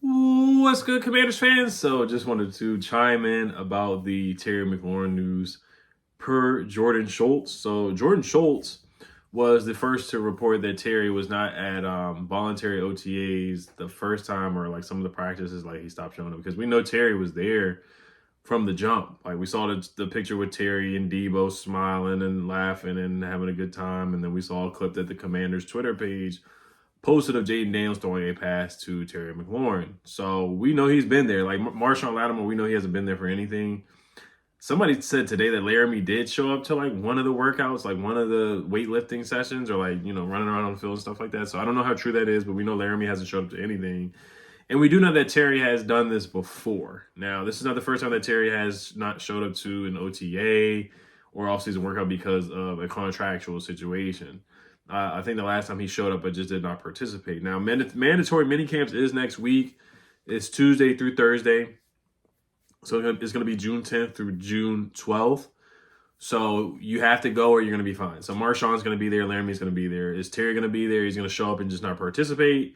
What's good, Commanders fans? So, just wanted to chime in about the Terry McLaurin news per Jordan Schultz. So, Jordan Schultz was the first to report that Terry was not at voluntary OTAs the first time, or like some of the practices, like he stopped showing up because we know Terry was there from the jump. Like we saw the picture with Terry and Debo smiling and laughing and having a good time, and then we saw a clip that the Commanders Twitter page posted of Jaden Daniels throwing a pass to Terry McLaurin. So we know he's been there. Like Marshawn Lattimore, we know he hasn't been there for anything. Somebody said today that Laramie did show up to like one of the workouts, like one of the weightlifting sessions, or like, running around on the field and stuff like that. So I don't know how true that is, but we know Laramie hasn't showed up to anything. And we do know that Terry has done this before. Now, this is not the first time that Terry has not showed up to an OTA or offseason workout because of a contractual situation. I think the last time he showed up, but just did not participate. Now, mandatory minicamps is next week. It's Tuesday through Thursday. So it's going to be June 10th through June 12th. So you have to go or you're going to be fine. So Marshawn's going to be there. Laramie's going to be there. Is Terry going to be there? He's going to show up and just not participate.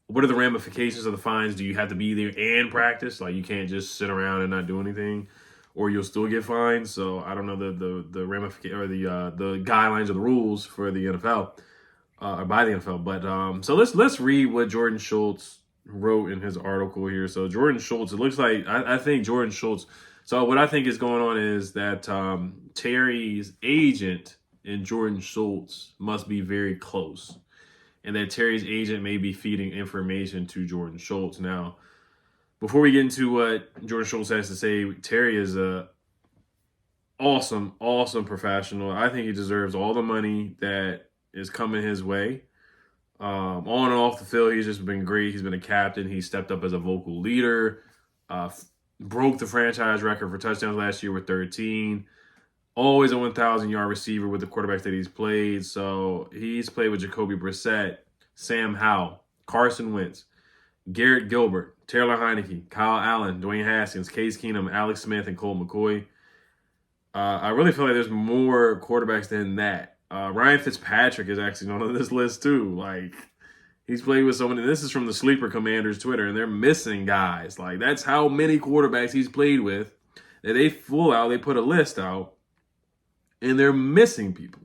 What are the ramifications of the fines? Do you have to be there and practice? Like you can't just sit around and not do anything, or you'll still get fined. So I don't know the ramification or the guidelines or the rules for the NFL or by the NFL. But so let's read what Jordan Schultz wrote in his article here. So Jordan Schultz, it looks like I think Jordan Schultz. So what I think is going on is that Terry's agent and Jordan Schultz must be very close, and that Terry's agent may be feeding information to Jordan Schultz. Now, before we get into what Jordan Schultz has to say, Terry is a awesome professional. I think he deserves all the money that is coming his way. On and off the field, he's just been great. He's been a captain. He stepped up as a vocal leader, broke the franchise record for touchdowns last year with 13. Always a 1,000-yard receiver with the quarterbacks that he's played. So he's played with Jacoby Brissett, Sam Howell, Carson Wentz, Garrett Gilbert, Taylor Heineke, Kyle Allen, Dwayne Haskins, Case Keenum, Alex Smith, and Colt McCoy. I really feel like there's more quarterbacks than that. Ryan Fitzpatrick is actually on this list too. Like he's played with so many. This is from the Sleeper Commanders Twitter, and they're missing guys. Like that's how many quarterbacks he's played with. That they put a list out, and they're missing people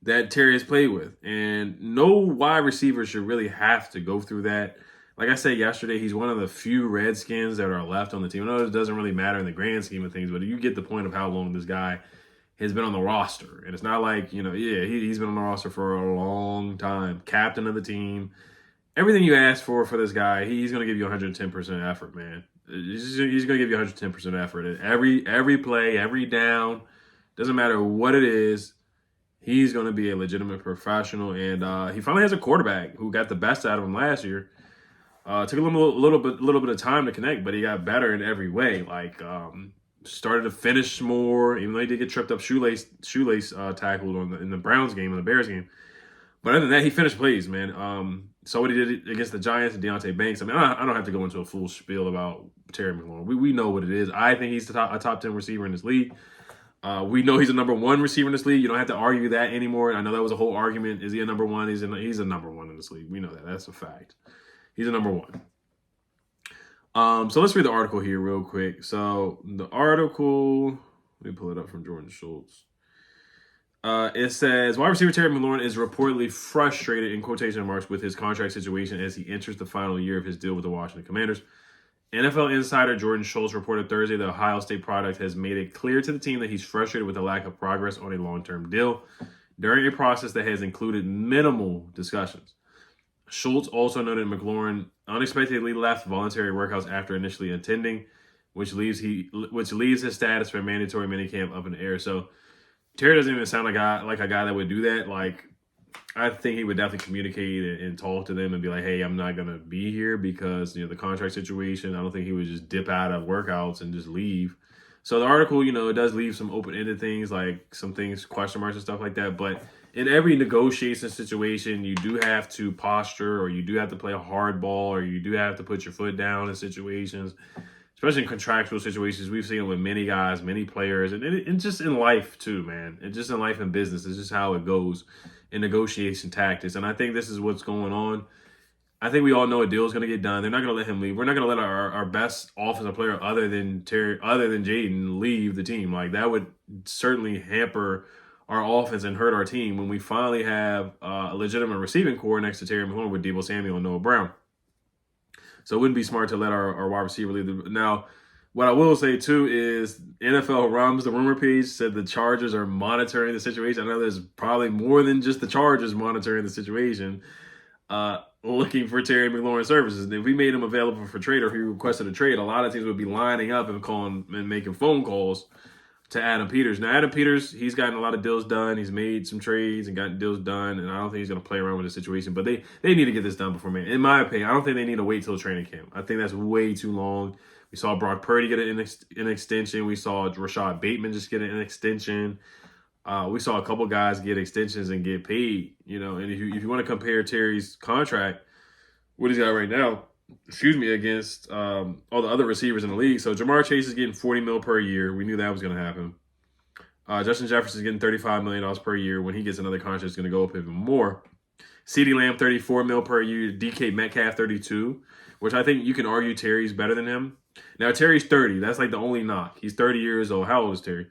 that Terry has played with. And no wide receiver should really have to go through that. Like I said yesterday, he's one of the few Redskins that are left on the team. I know it doesn't really matter in the grand scheme of things, but you get the point of how long this guy has been on the roster. And it's not like, he's been on the roster for a long time. Captain of the team. Everything you ask for this guy, he's going to give you 110% effort, man. He's going to give you 110% effort. Every play, every down, doesn't matter what it is, he's going to be a legitimate professional. And he finally has a quarterback who got the best out of him last year. Took a little bit of time to connect, but he got better in every way. Like started to finish more, even though he did get tripped up shoelace tackled in the Browns game and the Bears game. But other than that, he finished plays, man. So what he did against the Giants and Deontay Banks. I mean, I don't have to go into a full spiel about Terry McLaurin. We know what it is. I think he's a top 10 receiver in this league. We know he's a number one receiver in this league. You don't have to argue that anymore. I know that was a whole argument. Is he a number one? He's a number one in this league. We know that. That's a fact. He's a number one. So let's read the article here real quick. So the article, let me pull it up from Jordan Schultz. It says, wide receiver Terry McLaurin is reportedly frustrated, in quotation marks, with his contract situation as he enters the final year of his deal with the Washington Commanders. NFL insider Jordan Schultz reported Thursday the Ohio State product has made it clear to the team that he's frustrated with the lack of progress on a long-term deal during a process that has included minimal discussions. Schultz also noted McLaurin unexpectedly left voluntary workouts after initially attending, which leaves his status for mandatory minicamp up in the air. So Terry doesn't even sound like a guy that would do that. Like I think he would definitely communicate and talk to them and be like, "Hey, I'm not gonna be here because the contract situation." I don't think he would just dip out of workouts and just leave. So the article, it does leave some open-ended things, like some things, question marks and stuff like that. But in every negotiation situation, you do have to posture, or you do have to play a hard ball, or you do have to put your foot down in situations, especially in contractual situations. We've seen it with many guys, many players, and just in life too, man. And just in life and business, it's just how it goes in negotiation tactics. And I think this is what's going on. I think we all know a deal is going to get done. They're not going to let him leave. We're not going to let our best offensive player other than Jaden leave the team. Like that would certainly hamper our offense and hurt our team when we finally have a legitimate receiving core next to Terry McLaurin with Deebo Samuel and Noah Brown. So it wouldn't be smart to let our wide receiver leave. Now, what I will say too is NFL Rums, the rumor page, said the Chargers are monitoring the situation. I know there's probably more than just the Chargers monitoring the situation. Looking for Terry McLaurin services. And if we made him available for trade or if he requested a trade, a lot of teams would be lining up and calling and making phone calls to Adam Peters. Now, Adam Peters, he's gotten a lot of deals done. He's made some trades and gotten deals done, and I don't think he's going to play around with the situation. But they need to get this done before, man. In my opinion, I don't think they need to wait till training camp. I think that's way too long. We saw Brock Purdy get an extension. We saw Rashad Bateman just get an extension. We saw a couple guys get extensions and get paid, and if you want to compare Terry's contract, what he's got right now, against all the other receivers in the league. So Jamar Chase is getting $40 million per year. We knew that was going to happen. Justin Jefferson is getting $35 million per year. When he gets another contract, it's going to go up even more. CeeDee Lamb, $34 million per year. DK Metcalf, $32, which I think you can argue Terry's better than him. Now, Terry's 30. That's like the only knock. He's 30 years old. How old is Terry?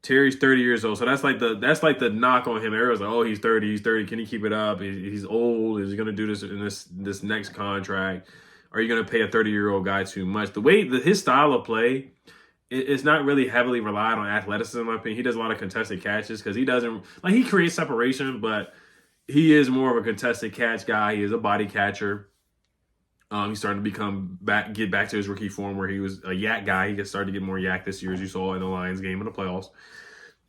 Terry's 30 years old, so that's like the knock on him. Everyone's like, oh, he's 30. Can he keep it up? He's old. Is he going to do this in this next contract? Are you going to pay a 30-year-old guy too much? The way his style of play is not really heavily relied on athleticism, in my opinion. He does a lot of contested catches because he doesn't he creates separation, but he is more of a contested catch guy. He is a body catcher. He's starting to get back to his rookie form where he was a yak guy. He started to get more yak this year, as you saw in the Lions game in the playoffs.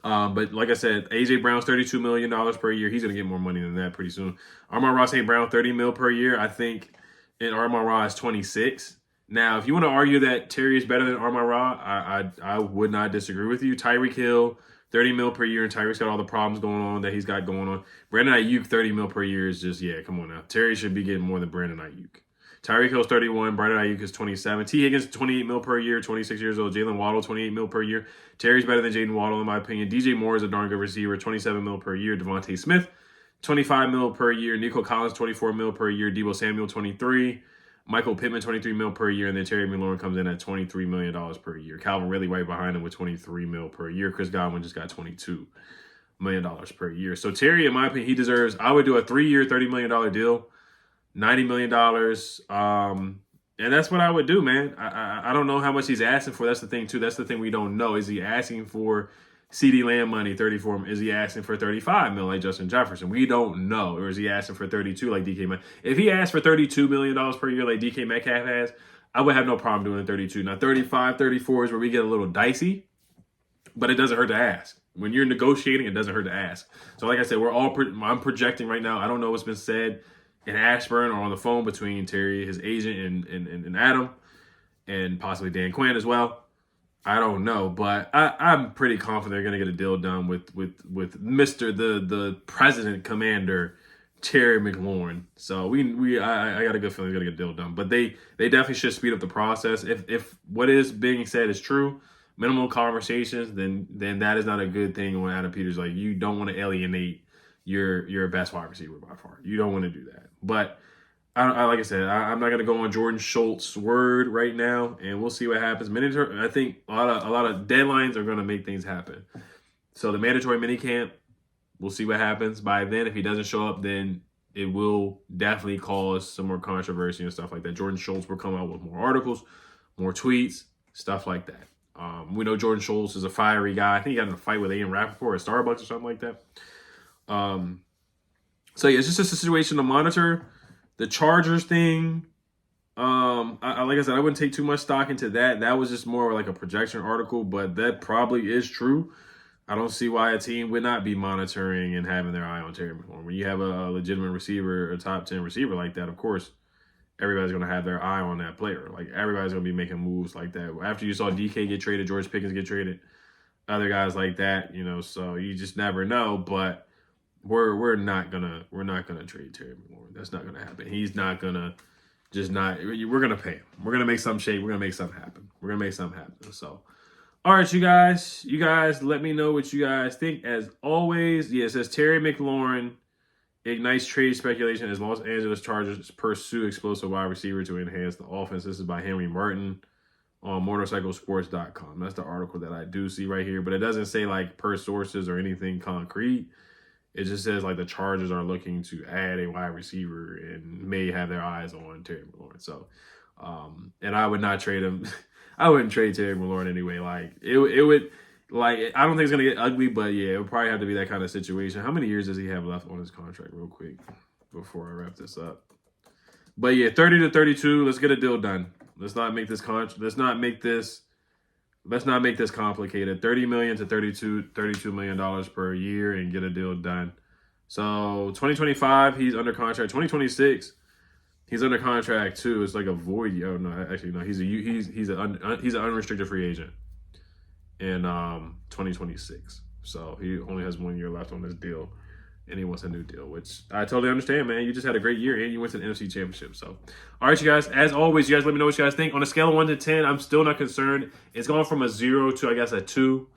But like I said, A.J. Brown's $32 million per year. He's going to get more money than that pretty soon. Amon-Ra St. Brown, $30 million per year. I think and Amon-Ra is 26. Now, if you want to argue that Terry is better than Amon-Ra, I would not disagree with you. Tyreek Hill, $30 million per year, and Tyreek's got all the problems going on that he's got going on. Brandon Ayuk, $30 million per year is just, come on now. Terry should be getting more than Brandon Ayuk. Tyreek Hill's 31. Brandon Ayuk is 27. T. Higgins, $28 million per year, 26 years old. Jalen Waddle, $28 million per year. Terry's better than Jaden Waddle, in my opinion. DJ Moore is a darn good receiver, $27 million per year. Devontae Smith, $25 million per year. Nico Collins, $24 million per year. Deebo Samuel, $23. Michael Pittman, $23 million per year. And then Terry McLaurin comes in at $23 million per year. Calvin Ridley right behind him with $23 million per year. Chris Godwin just got $22 million per year. So Terry, in my opinion, he deserves, I would do a 3-year, $30 million deal. $90 million. And that's what I would do, man. I don't know how much he's asking for. That's the thing, too. That's the thing we don't know. Is he asking for CeeDee Lamb money, 34? Is he asking for $35 million like Justin Jefferson? We don't know. Or is he asking for 32 like DK Metcalf? If he asked for $32 million per year like DK Metcalf has, I would have no problem doing 32. Now, 35, 34 is where we get a little dicey, but it doesn't hurt to ask. When you're negotiating, it doesn't hurt to ask. So like I said, I'm projecting right now. I don't know what's been said in Ashburn or on the phone between Terry, his agent, and Adam, and possibly Dan Quinn as well. I don't know, but I'm pretty confident they're going to get a deal done with Mr. the President Commander Terry McLaurin. So I got a good feeling they're going to get a deal done. But they definitely should speed up the process. If what is being said is true, minimal conversations, then that is not a good thing when Adam Peters, like, you don't want to alienate your best wide receiver by far. You don't want to do that. But like I said, I'm not going to go on Jordan Schultz's word right now, and we'll see what happens. I think a lot of deadlines are going to make things happen. So the mandatory minicamp, we'll see what happens. By then, if he doesn't show up, then it will definitely cause some more controversy and stuff like that. Jordan Schultz will come out with more articles, more tweets, stuff like that. We know Jordan Schultz is a fiery guy. I think he got in a fight with Ian Rappaport at Starbucks or something like that. So yeah, it's just a situation to monitor. The Chargers thing, like I said, I wouldn't take too much stock into that. That was just more like a projection article, but that probably is true. I don't see why a team would not be monitoring and having their eye on Terry McLaurin. When you have a legitimate receiver, a top 10 receiver like that, of course, everybody's going to have their eye on that player. Like, everybody's going to be making moves like that. After you saw DK get traded, George Pickens get traded, other guys like that, so you just never know. But we're not gonna trade Terry McLaurin. That's not gonna happen. He's not gonna we're gonna pay him. We're gonna make some shape. We're gonna make something happen. So, all right, you guys, let me know what you guys think. As always, it says Terry McLaurin ignites trade speculation as Los Angeles Chargers pursue explosive wide receiver to enhance the offense. This is by Henry Martin on motorcyclesports.com. That's the article that I do see right here, but it doesn't say like per sources or anything concrete. It just says like the Chargers are looking to add a wide receiver and may have their eyes on Terry McLaurin. So, and I would not trade him. I wouldn't trade Terry McLaurin anyway. Like it would. Like, I don't think it's going to get ugly, but yeah, it would probably have to be that kind of situation. How many years does he have left on his contract real quick before I wrap this up? But yeah, 30 to 32, let's get a deal done. Let's not make this complicated. 30 million to 32 million dollars per year and get a deal done. So 2025, he's under contract. 2026, he's under contract too. It's like a void year. Oh, no, actually no, he's an unrestricted free agent in 2026. So he only has 1 year left on this deal, and he wants a new deal, which I totally understand, man. You just had a great year, and you went to the NFC Championship. So, all right, you guys, as always, you guys let me know what you guys think. On a scale of 1 to 10, I'm still not concerned. It's gone from a 0 to, I guess, a 2,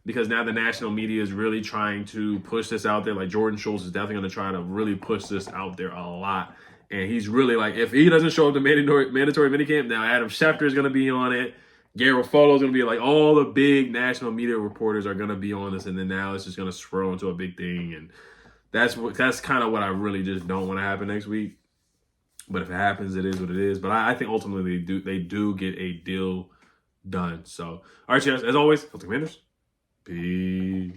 because now the national media is really trying to push this out there. Like, Jordan Schultz is definitely going to try to really push this out there a lot. And he's really, like, if he doesn't show up to mandatory minicamp, now Adam Schefter is going to be on it. Garofalo's going to be like, all the big national media reporters are going to be on this, and then now it's just going to swirl into a big thing, and that's kind of what I really just don't want to happen next week. But if it happens, it is what it is. But I think ultimately they do get a deal done. So, all right, guys, as always, Commanders. Peace.